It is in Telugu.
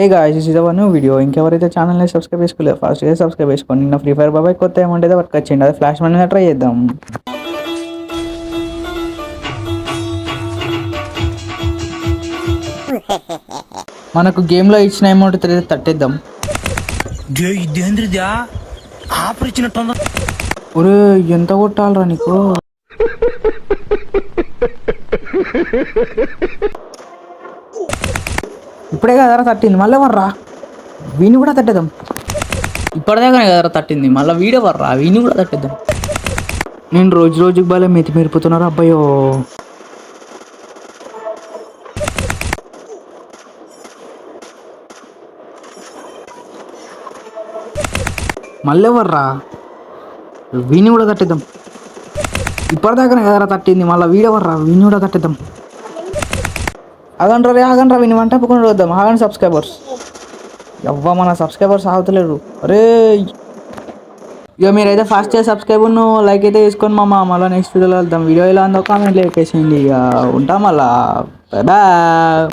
A guys this is our new video. ఇంకెవరైతే ఛానల్ని సబ్స్క్రైబ్ చేసుకోలేదు ఫాస్ట్గా సబ్స్క్రైబ్ చేసుకోండి. నిన్న ఫ్రీ ఫైర్ బాబాయ్ కొత్త అమౌంట్ అయితే పట్టుకొచ్చిండి, అది ఫ్లాష్ మనీ ట్రై చేద్దాం. మనకు గేమ్లో ఇచ్చిన అమౌంట్ తట్టేద్దాం. ఒరే ఎంత కొట్టాలరా నీకు? ఇప్పుడే కదరా తట్టింది, మళ్ళీ వర్రా వీని కూడా తట్టేద్దాం. ఇప్పటిదాకానే కదరా తట్టింది, మళ్ళీ వీడే వర్రా వీని కూడా తట్టేద్దాం. నేను రోజు రోజుకి బాగా మెతి మెరుపుతున్నారు అబ్బాయో. మళ్ళీ వర్రా వీని కూడా తట్టేద్దాం. ఇప్పటిదాకానే కదరా తట్టింది, మళ్ళీ వీడెవర్రా వీని కూడా తట్టేద్దాం. ఆగండ్రా విని వంట పకుండా వద్దాం. ఆగండి సబ్స్క్రైబర్స్, ఎవ్వ మన సబ్స్క్రైబర్స్ ఆగుతలేరు. అరే ఇక మీరైతే ఫాస్ట్ సబ్స్క్రైబ్ లైక్ అయితే వేసుకొని మళ్ళీ నెక్స్ట్ వీడియోలో వెళ్దాం. వీడియో ఎలా ఉందో కామెంట్లో చెప్పేసింది. ఇక ఉంటాం మళ్ళా, బాయ్.